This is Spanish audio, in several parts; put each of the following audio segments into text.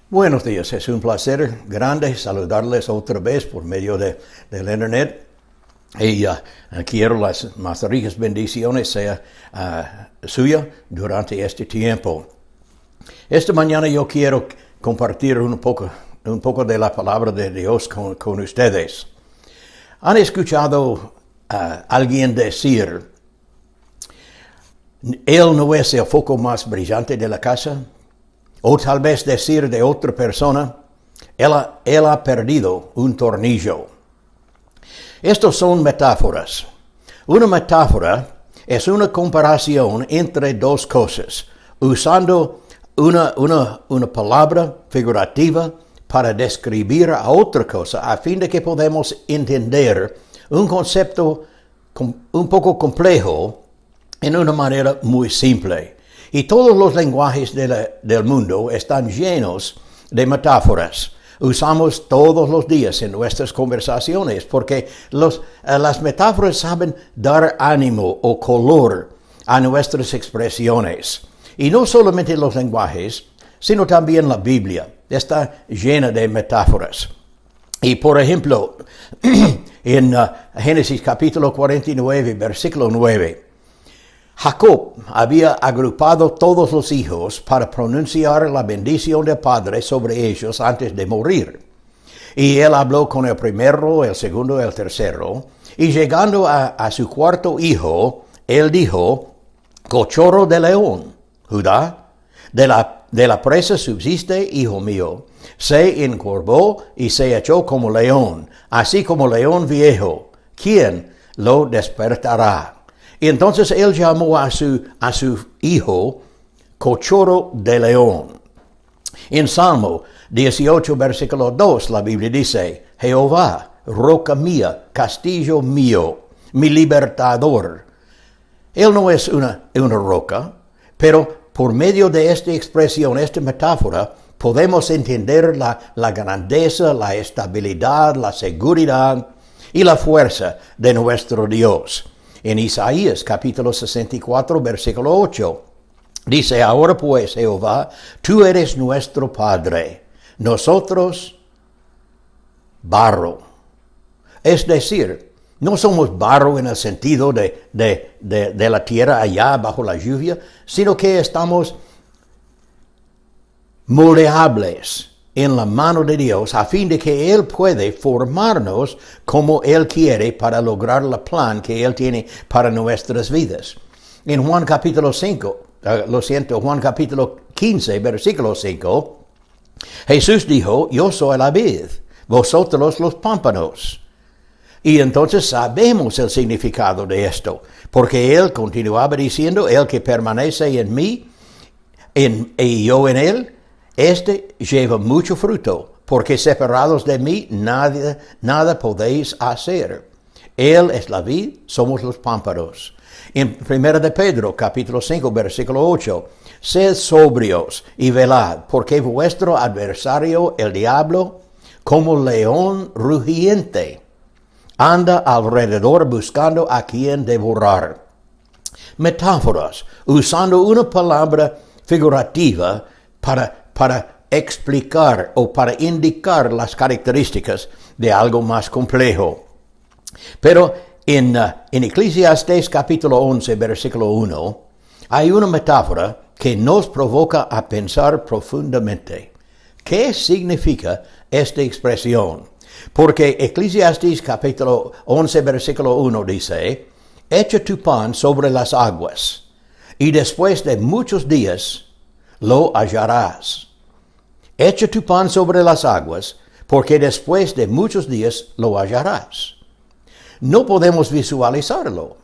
Buenos días, es un placer grande saludarles otra vez por medio del internet y quiero las más ricas bendiciones sea suya durante este tiempo. Esta mañana yo quiero compartir un poco de la palabra de Dios con ustedes. ¿Han escuchado alguien decir, él no es el foco más brillante de la casa? O tal vez decir de otra persona, él ha perdido un tornillo. Estos son metáforas. Una metáfora es una comparación entre dos cosas, usando una palabra figurativa para describir a otra cosa, a fin de que podamos entender un concepto un poco complejo en una manera muy simple. Y todos los lenguajes del mundo están llenos de metáforas. Usamos todos los días en nuestras conversaciones porque las metáforas saben dar ánimo o color a nuestras expresiones. Y no solamente los lenguajes, sino también la Biblia está llena de metáforas. Y por ejemplo, en Génesis capítulo 49, versículo 9, Jacob había agrupado todos los hijos para pronunciar la bendición del Padre sobre ellos antes de morir. Y él habló con el primero, el segundo y el tercero. Y llegando a su cuarto hijo, él dijo, cachorro de león, Judá, de la presa subsiste, hijo mío. Se encorvó y se echó como león, así como león viejo. ¿Quién lo despertará? Y entonces él llamó a su hijo cachorro de león. En Salmo 18, versículo 2, la Biblia dice, Jehová, roca mía, castillo mío, mi libertador. Él no es una roca, pero por medio de esta expresión, esta metáfora, podemos entender la grandeza, la estabilidad, la seguridad y la fuerza de nuestro Dios. En Isaías capítulo 64, versículo 8, dice, ahora pues, Jehová, tú eres nuestro Padre, nosotros barro. Es decir, no somos barro en el sentido de la tierra allá bajo la lluvia, sino que estamos moldeables en la mano de Dios, a fin de que Él puede formarnos como Él quiere para lograr el plan que Él tiene para nuestras vidas. En Juan capítulo 15, versículo 5, Jesús dijo, yo soy la vid, vosotros los pámpanos. Y entonces sabemos el significado de esto, porque Él continuaba diciendo, el que permanece en mí, y yo en Él, este lleva mucho fruto, porque separados de mí nada podéis hacer. Él es la vid, somos los pámpanos. En 1 de Pedro, capítulo 5, versículo 8, sed sobrios y velad, porque vuestro adversario, el diablo, como león rugiente, anda alrededor buscando a quien devorar. Metáforas, usando una palabra figurativa para explicar o para indicar las características de algo más complejo. Pero en Eclesiastés capítulo 11, versículo 1, hay una metáfora que nos provoca a pensar profundamente. ¿Qué significa esta expresión? Porque Eclesiastés capítulo 11, versículo 1 dice, echa tu pan sobre las aguas, y después de muchos días lo hallarás. Echa tu pan sobre las aguas, porque después de muchos días lo hallarás. No podemos visualizarlo.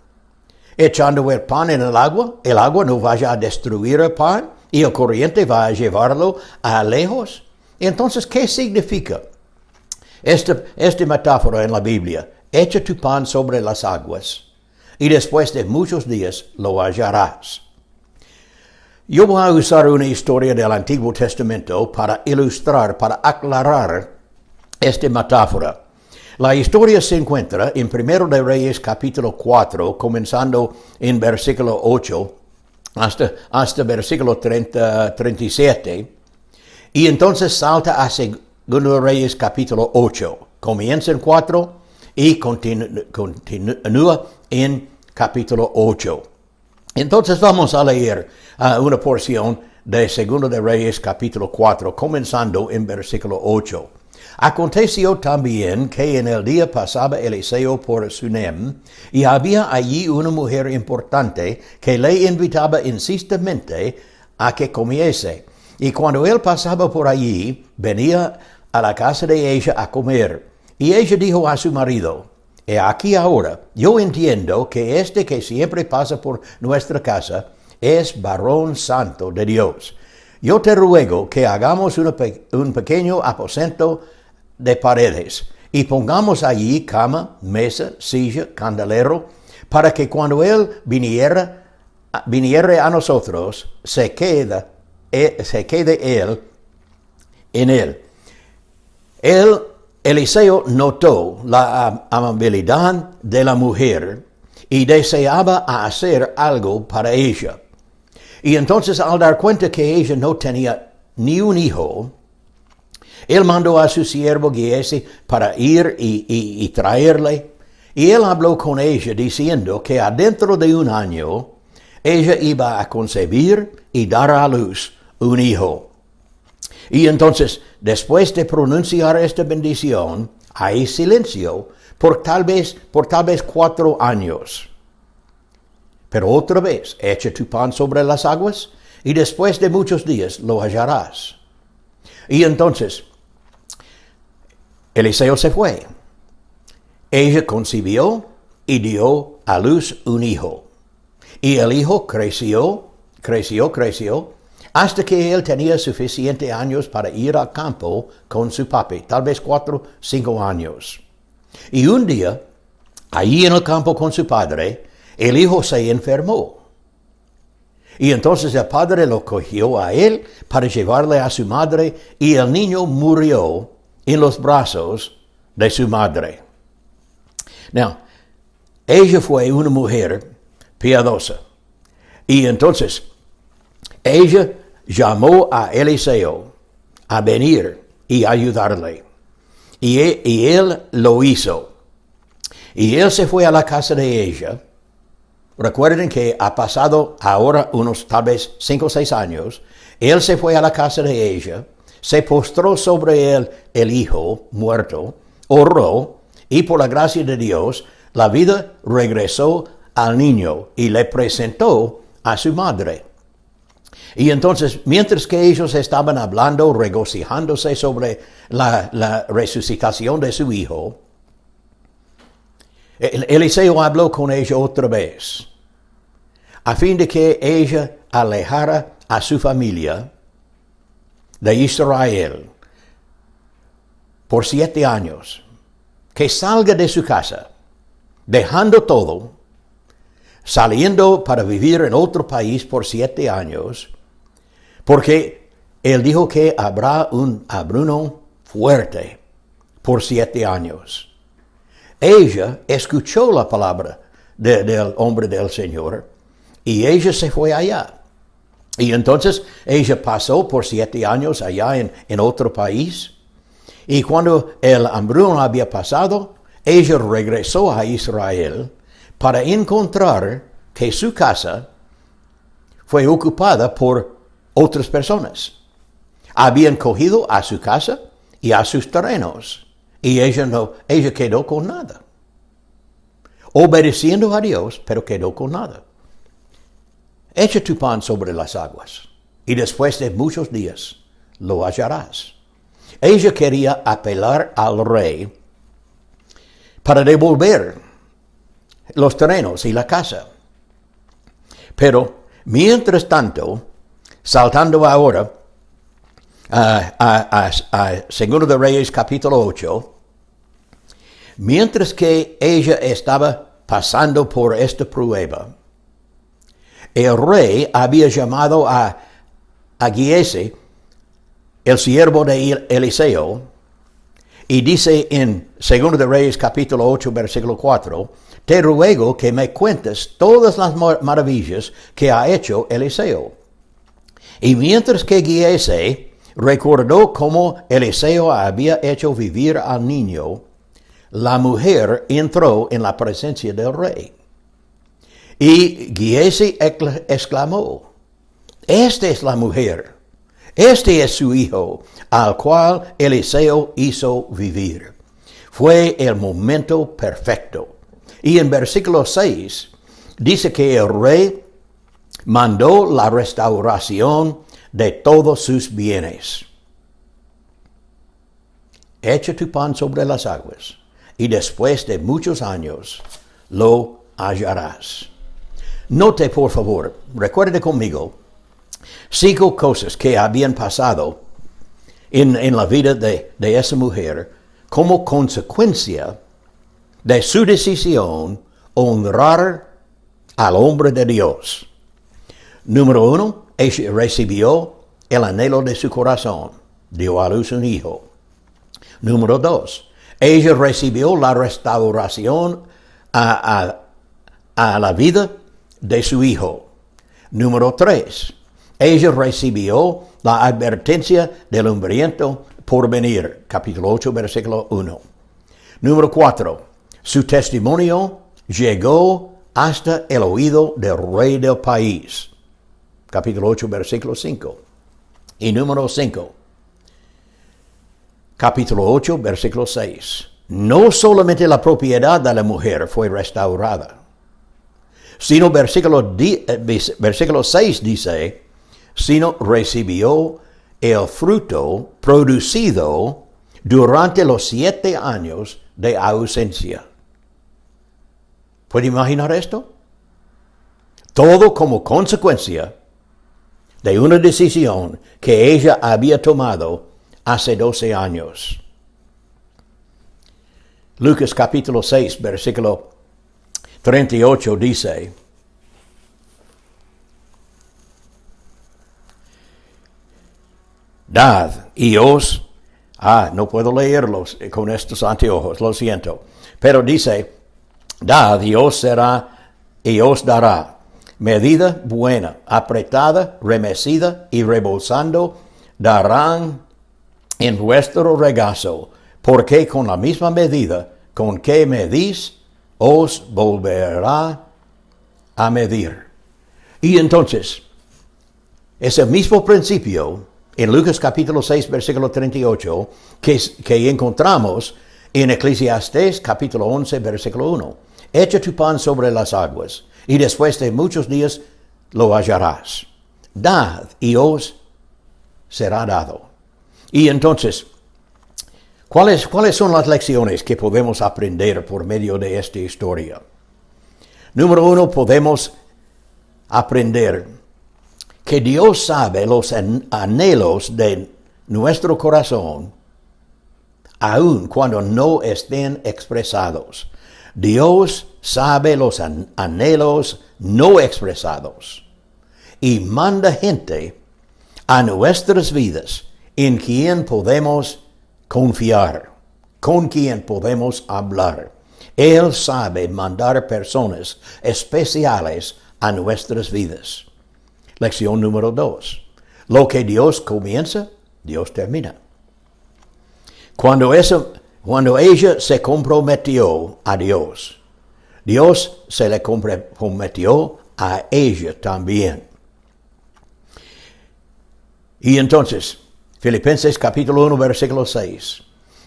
echando el pan en el agua no vaya a destruir el pan y el corriente va a llevarlo a lejos. Entonces, ¿qué significa esta metáfora en la Biblia? Echa tu pan sobre las aguas y después de muchos días lo hallarás. Yo voy a usar una historia del Antiguo Testamento para ilustrar, para aclarar esta metáfora. La historia se encuentra en 1 de Reyes capítulo 4, comenzando en versículo 8 hasta versículo 37. Y entonces salta a 2 de Reyes capítulo 8. Comienza en 4 y continúa en capítulo 8. Entonces vamos a leer una porción de 2 de Reyes capítulo 4, comenzando en versículo 8. Aconteció también que en el día pasaba Eliseo por Sunem, y había allí una mujer importante que le invitaba insistentemente a que comiese. Y cuando él pasaba por allí, venía a la casa de ella a comer. Y ella dijo a su marido: He aquí ahora, yo entiendo que este que siempre pasa por nuestra casa es varón santo de Dios. Yo te ruego que hagamos un pequeño aposento de paredes y pongamos allí cama, mesa, silla, candelero, para que cuando él viniere a nosotros, se quede él en él. Eliseo notó la amabilidad de la mujer y deseaba hacer algo para ella. Y entonces, al dar cuenta que ella no tenía ni un hijo, él mandó a su siervo Giesi para ir y traerle. Y él habló con ella diciendo que adentro de un año ella iba a concebir y dar a luz un hijo. Y entonces, después de pronunciar esta bendición, hay silencio por tal vez 4 años. Pero otra vez, echa tu pan sobre las aguas y después de muchos días lo hallarás. Y entonces, Eliseo se fue. Ella concibió y dio a luz un hijo. Y el hijo creció, hasta que él tenía suficientes años para ir al campo con su papi, tal vez 4, 5 años. Y un día, allí en el campo con su padre, el hijo se enfermó. Y entonces el padre lo cogió a él para llevarle a su madre y el niño murió en los brazos de su madre. Now, ella fue una mujer piadosa. Y entonces, ella llamó a Eliseo a venir y ayudarle. Y él lo hizo. Y él se fue a la casa de ella. Recuerden que ha pasado ahora unos tal vez 5 o 6 años. Él se fue a la casa de ella, se postró sobre él el hijo muerto, oró, y por la gracia de Dios, la vida regresó al niño y le presentó a su madre. Y entonces, mientras que ellos estaban hablando, regocijándose sobre la resucitación de su hijo, Eliseo habló con ella otra vez, a fin de que ella alejara a su familia de Israel por 7 años, que salga de su casa, dejando todo, saliendo para vivir en otro país por 7 años, porque él dijo que habrá un abruno fuerte por 7 años. Ella escuchó la palabra del hombre del Señor y ella se fue allá. Y entonces ella pasó por 7 años allá en otro país. Y cuando el hambruno había pasado, ella regresó a Israel para encontrar que su casa fue ocupada por otras personas. Habían cogido a su casa y a sus terrenos. Y ella quedó con nada. Obedeciendo a Dios, pero quedó con nada. Echa tu pan sobre las aguas, y después de muchos días lo hallarás. Ella quería apelar al rey para devolver los terrenos y la casa. Pero, mientras tanto, saltando ahora a Segundo de Reyes capítulo 8, mientras que ella estaba pasando por esta prueba, el rey había llamado a Giesi, el siervo de Eliseo, y dice en 2 de Reyes capítulo 8 versículo 4, te ruego que me cuentes todas las maravillas que ha hecho Eliseo. Y mientras que Giesi recordó cómo Eliseo había hecho vivir al niño, la mujer entró en la presencia del rey. Y Giesi exclamó, esta es la mujer, este es su hijo, al cual Eliseo hizo vivir. Fue el momento perfecto. Y en versículo 6 dice que el rey mandó la restauración de todos sus bienes. Echa tu pan sobre las aguas, y después de muchos años lo hallarás. Note, por favor, recuerde conmigo, 5 cosas que habían pasado en la vida de esa mujer como consecuencia de su decisión honrar al hombre de Dios. Número 1, ella recibió el anhelo de su corazón, dio a luz un hijo. Número 2, ella recibió la restauración a la vida de su hijo. Número 3, ella recibió la advertencia del hambriento por venir, capítulo 8, versículo 1. Número 4, su testimonio llegó hasta el oído del rey del país, capítulo 8, versículo 5. Y número 5, capítulo 8, versículo 6. No solamente la propiedad de la mujer fue restaurada, sino versículo 6 dice, sino recibió el fruto producido durante los 7 años de ausencia. ¿Puede imaginar esto? Todo como consecuencia de una decisión que ella había tomado hace 12 años. Lucas capítulo 6, versículo 38 dice, dad y os, no puedo leerlos con estos anteojos, lo siento, pero dice, dad y os será, y os dará, medida buena, apretada, remecida y rebosando, darán en vuestro regazo, porque con la misma medida con que medís, os volverá a medir. Y entonces, ese mismo principio en Lucas capítulo 6, versículo 38, que encontramos en Eclesiastés capítulo 11, versículo 1. Echa tu pan sobre las aguas, y después de muchos días lo hallarás. Dad, y os será dado. Y entonces, ¿cuáles son las lecciones que podemos aprender por medio de esta historia? Número 1, podemos aprender que Dios sabe los anhelos de nuestro corazón, aun cuando no estén expresados. Dios sabe los anhelos no expresados y manda gente a nuestras vidas en quien podemos confiar, con quien podemos hablar. Él sabe mandar personas especiales a nuestras vidas. Lección número 2. Lo que Dios comienza, Dios termina. Cuando ella se comprometió a Dios, Dios se le comprometió a ella también. Y entonces, Filipenses capítulo 1, versículo 6.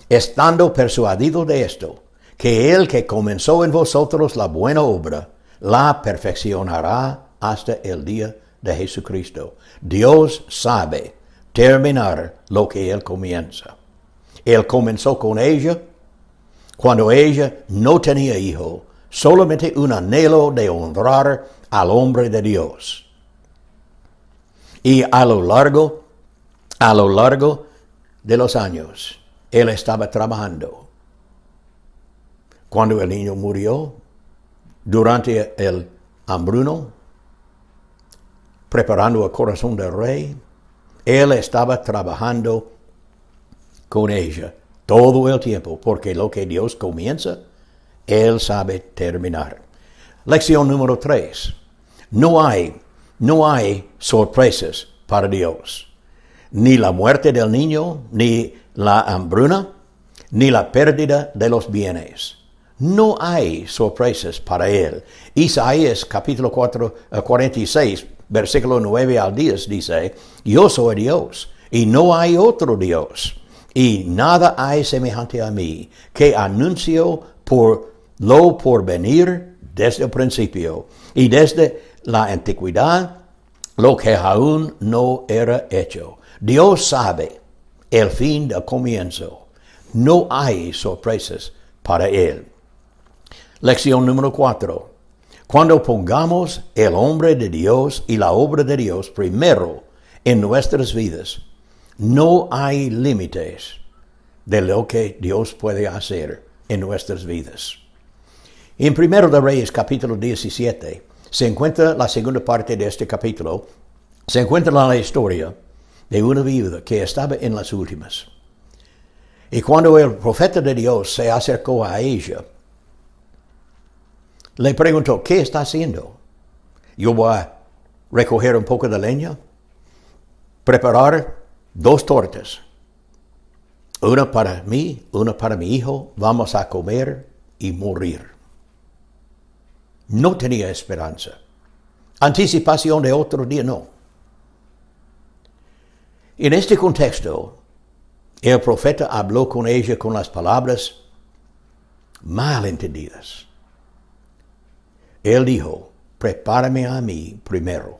Estando persuadido de esto, que el que comenzó en vosotros la buena obra, la perfeccionará hasta el día de Jesucristo. Dios sabe terminar lo que Él comienza. Él comenzó con ella cuando ella no tenía hijo, solamente un anhelo de honrar al hombre de Dios. Y a lo largo de los años, él estaba trabajando. Cuando el niño murió, durante el hambruno, preparando el corazón del rey, él estaba trabajando con ella todo el tiempo, porque lo que Dios comienza, él sabe terminar. Lección número 3. No hay sorpresas para Dios. Ni la muerte del niño, ni la hambruna, ni la pérdida de los bienes. No hay sorpresas para él. Isaías capítulo 46, versículo 9 al 10 dice, yo soy Dios y no hay otro Dios. Y nada hay semejante a mí, que anuncio por lo porvenir desde el principio y desde la antigüedad lo que aún no era hecho. Dios sabe el fin del comienzo. No hay sorpresas para él. Lección número 4. Cuando pongamos el hombre de Dios y la obra de Dios primero en nuestras vidas, no hay límites de lo que Dios puede hacer en nuestras vidas. En 1 de Reyes, capítulo 17, se encuentra la segunda parte de este capítulo. Se encuentra la historia de una viuda que estaba en las últimas. Y cuando el profeta de Dios se acercó a ella, le preguntó, ¿qué está haciendo? Yo voy a recoger un poco de leña, preparar 2 tortas. Una para mí, una para mi hijo. Vamos a comer y morir. No tenía esperanza. Anticipación de otro día, no. En este contexto, el profeta habló con ella con las palabras mal entendidas. Él dijo, prepárame a mí primero.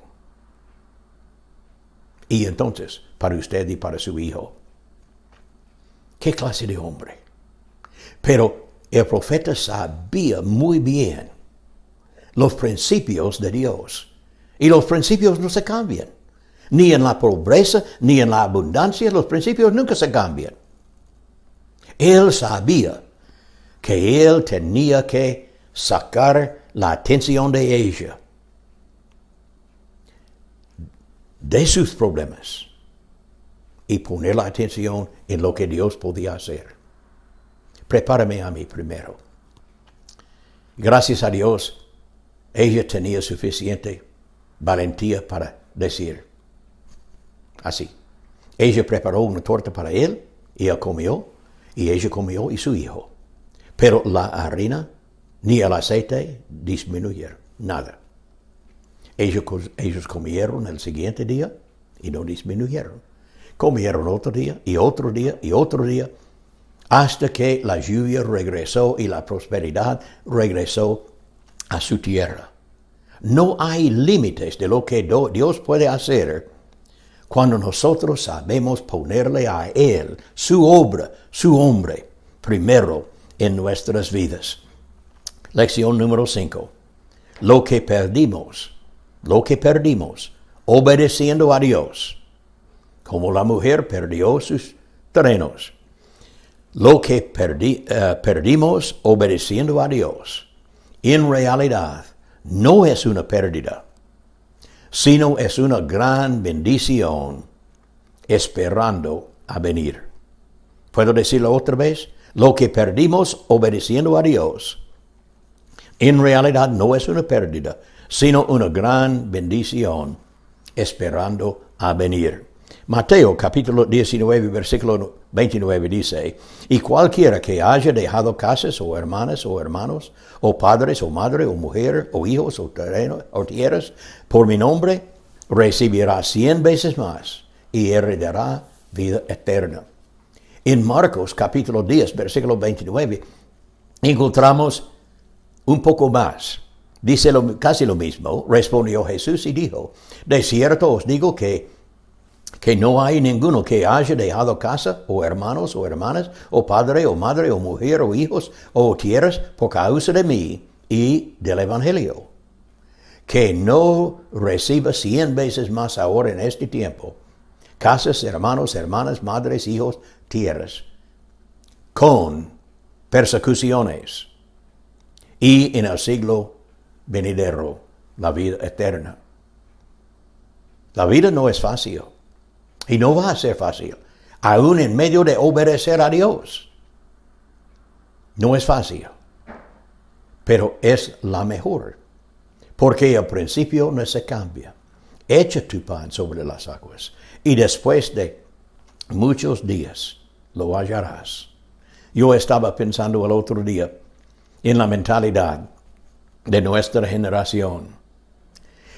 Y entonces, para usted y para su hijo. ¿Qué clase de hombre? Pero el profeta sabía muy bien los principios de Dios. Y los principios no se cambian. Ni en la pobreza, ni en la abundancia, los principios nunca se cambian. Él sabía que él tenía que sacar la atención de ella de sus problemas y poner la atención en lo que Dios podía hacer. Prepárame a mí primero. Gracias a Dios, ella tenía suficiente valentía para decir así. Ella preparó una torta para él y él comió, y ella comió y su hijo. Pero la harina ni el aceite disminuyeron, nada. Ellos comieron el siguiente día y no disminuyeron. Comieron otro día y otro día y otro día, hasta que la lluvia regresó y la prosperidad regresó a su tierra. No hay límites de lo que Dios puede hacer cuando nosotros sabemos ponerle a Él, su obra, su hombre, primero en nuestras vidas. Lección número 5. Lo que perdimos, obedeciendo a Dios, como la mujer perdió sus terrenos. Lo que perdimos obedeciendo a Dios, en realidad, no es una pérdida, sino es una gran bendición esperando a venir. ¿Puedo decirlo otra vez? Lo que perdimos obedeciendo a Dios, en realidad no es una pérdida, sino una gran bendición esperando a venir. Mateo capítulo 19, versículo 29 dice, y cualquiera que haya dejado casas o hermanas o hermanos, o padres o madre o mujer o hijos o terreno o tierras, por mi nombre, recibirá 100 veces más y heredará vida eterna. En Marcos capítulo 10, versículo 29, encontramos un poco más. Dice casi lo mismo. Respondió Jesús y dijo, de cierto os digo que no hay ninguno que haya dejado casa, o hermanos, o hermanas, o padre, o madre, o mujer, o hijos, o tierras, por causa de mí y del Evangelio, que no reciba 100 veces más ahora en este tiempo, casas, hermanos, hermanas, madres, hijos, tierras, con persecuciones, y en el siglo venidero, la vida eterna. La vida no es fácil, y no va a ser fácil, aún en medio de obedecer a Dios. No es fácil, pero es la mejor, porque al principio no se cambia. Echa tu pan sobre las aguas, y después de muchos días lo hallarás. Yo estaba pensando el otro día en la mentalidad de nuestra generación.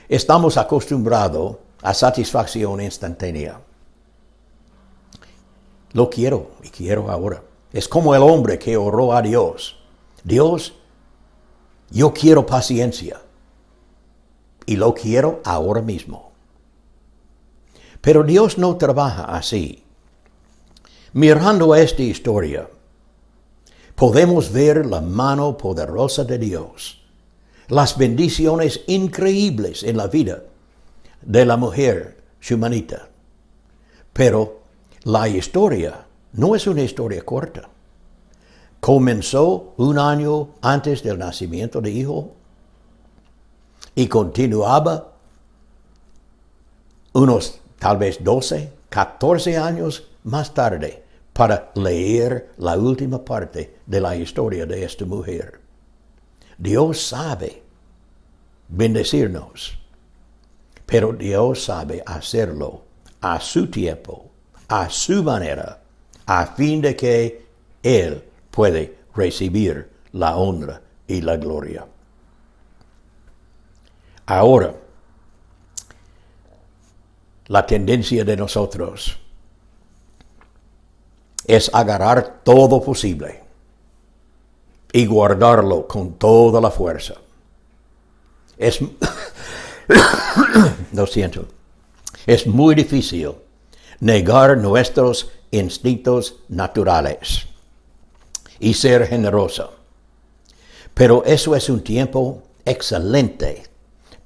Estamos acostumbrados a satisfacción instantánea. Lo quiero y quiero ahora. Es como el hombre que oró a Dios. Dios, yo quiero paciencia y lo quiero ahora mismo. Pero Dios no trabaja así. Mirando esta historia, podemos ver la mano poderosa de Dios, las bendiciones increíbles en la vida de la mujer shumanita. Pero la historia no es una historia corta. Comenzó 1 año antes del nacimiento de hijo y continuaba unos tal vez 12, 14 años más tarde para leer la última parte de la historia de esta mujer. Dios sabe bendecirnos, pero Dios sabe hacerlo a su tiempo, a su manera, a fin de que Él puede recibir la honra y la gloria. Ahora, la tendencia de nosotros es agarrar todo posible y guardarlo con toda la fuerza. Lo siento. Es muy difícil negar nuestros instintos naturales y ser generoso. Pero eso es un tiempo excelente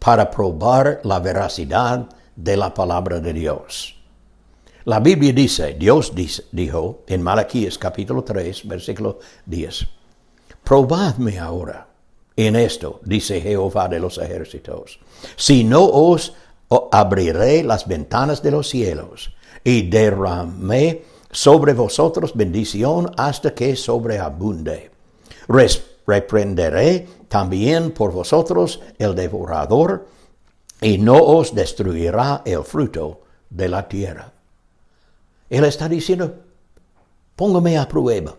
para probar la veracidad de la palabra de Dios. La Biblia dice, dijo en Malaquías capítulo 3, versículo 10, probadme ahora en esto, dice Jehová de los ejércitos, si no os abriré las ventanas de los cielos y derramé sobre vosotros bendición hasta que sobreabunde. Reprenderé también por vosotros el devorador y no os destruirá el fruto de la tierra. Él está diciendo, póngame a prueba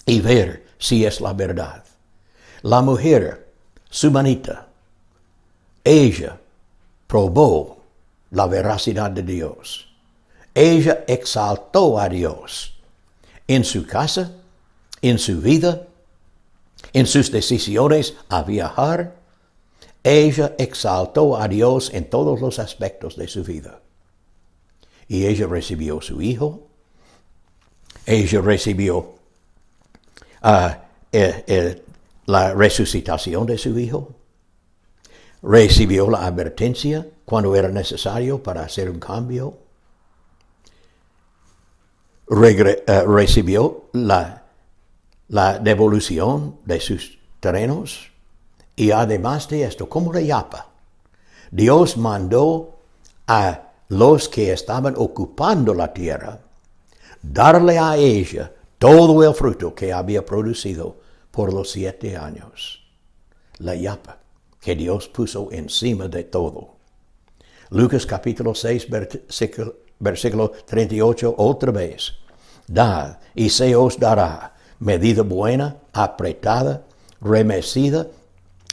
y ver si es la verdad. La mujer, shumanita, ella probó la veracidad de Dios. Ella exaltó a Dios en su casa, en su vida, en sus decisiones a viajar. Ella exaltó a Dios en todos los aspectos de su vida. Y ella recibió su hijo. Ella recibió la resucitación de su hijo. Recibió la advertencia cuando era necesario para hacer un cambio. Recibió la devolución de sus terrenos. Y además de esto, como la yapa, Dios mandó a los que estaban ocupando la tierra darle a ella todo el fruto que había producido por los 7 años. La yapa que Dios puso encima de todo. Lucas capítulo 6, versículo 38, otra vez. Dad y se os dará medida buena, apretada, remecida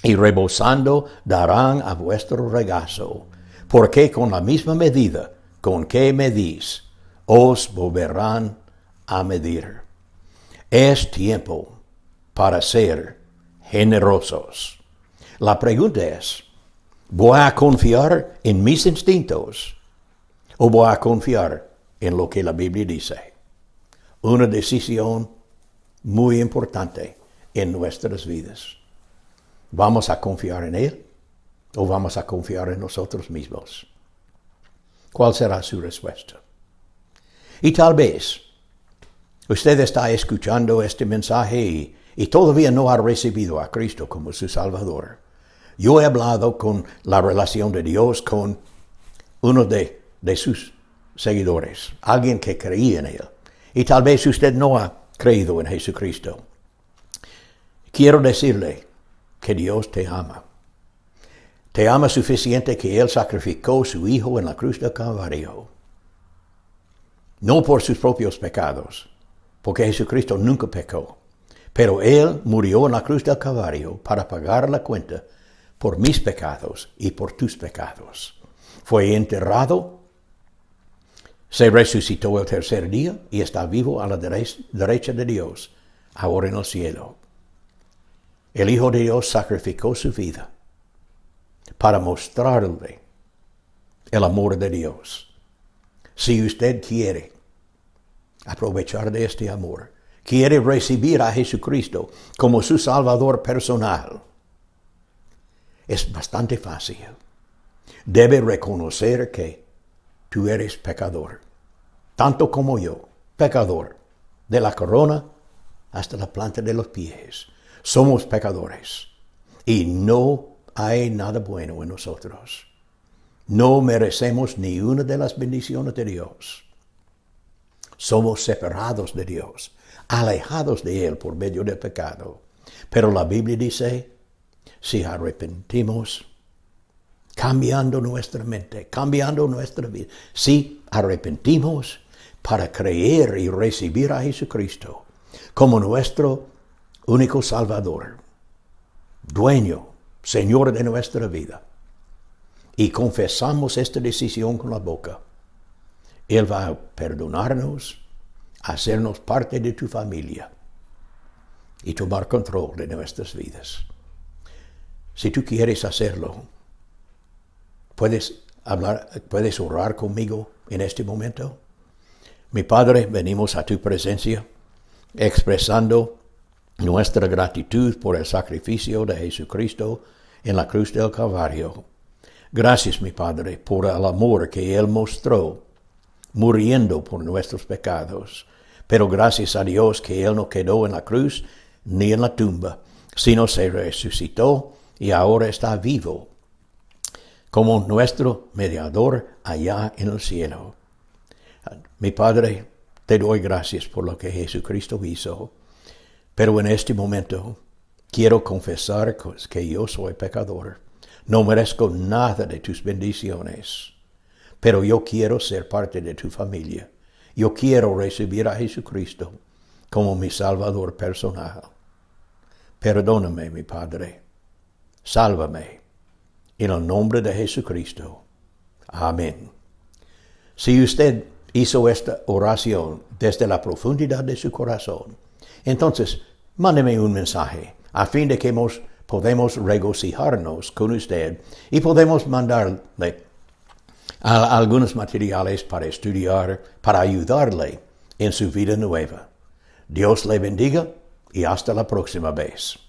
y rebosando darán a vuestro regazo. Porque con la misma medida con que medís, os volverán a medir. Es tiempo para ser generosos. La pregunta es, ¿voy a confiar en mis instintos o voy a confiar en lo que la Biblia dice? Una decisión muy importante en nuestras vidas. ¿Vamos a confiar en Él ¿O vamos a confiar en nosotros mismos? ¿Cuál será su respuesta? Y tal vez usted está escuchando este mensaje y todavía no ha recibido a Cristo como su Salvador. Yo he hablado con la relación de Dios con uno de sus seguidores, alguien que creía en Él. Y tal vez usted no ha creído en Jesucristo. Quiero decirle que Dios te ama. Te ama suficiente que Él sacrificó a su Hijo en la cruz del Calvario. No por sus propios pecados, porque Jesucristo nunca pecó. Pero Él murió en la cruz del Calvario para pagar la cuenta por mis pecados y por tus pecados. Fue enterrado, se resucitó el tercer día y está vivo a la derecha de Dios, ahora en el cielo. El Hijo de Dios sacrificó su vida para mostrarle el amor de Dios. Si usted quiere aprovechar de este amor, quiere recibir a Jesucristo como su Salvador personal, es bastante fácil. Debe reconocer que tú eres pecador, tanto como yo, pecador, de la corona hasta la planta de los pies. Somos pecadores y no hay nada bueno en nosotros. No merecemos ni una de las bendiciones de Dios. Somos separados de Dios, alejados de Él por medio del pecado. Pero la Biblia dice, si arrepentimos, cambiando nuestra mente, cambiando nuestra vida, si arrepentimos para creer y recibir a Jesucristo como nuestro único Salvador, dueño, Señor de nuestra vida, y confesamos esta decisión con la boca, Él va a perdonarnos, hacernos parte de tu familia y tomar control de nuestras vidas. Si tú quieres hacerlo, puedes orar conmigo en este momento. Mi Padre, venimos a tu presencia expresando nuestra gratitud por el sacrificio de Jesucristo en la cruz del Calvario. Gracias, mi Padre, por el amor que Él mostró muriendo por nuestros pecados. Pero gracias a Dios que Él no quedó en la cruz ni en la tumba, sino se resucitó y ahora está vivo como nuestro mediador allá en el cielo. Mi Padre, te doy gracias por lo que Jesucristo hizo, pero en este momento quiero confesar que yo soy pecador. No merezco nada de tus bendiciones, pero yo quiero ser parte de tu familia. Yo quiero recibir a Jesucristo como mi Salvador personal. Perdóname, mi Padre. Sálvame. En el nombre de Jesucristo. Amén. Si usted hizo esta oración desde la profundidad de su corazón, entonces mándeme un mensaje a fin de que podemos regocijarnos con usted y podemos mandarle algunos materiales para estudiar, para ayudarle en su vida nueva. Dios le bendiga y hasta la próxima vez.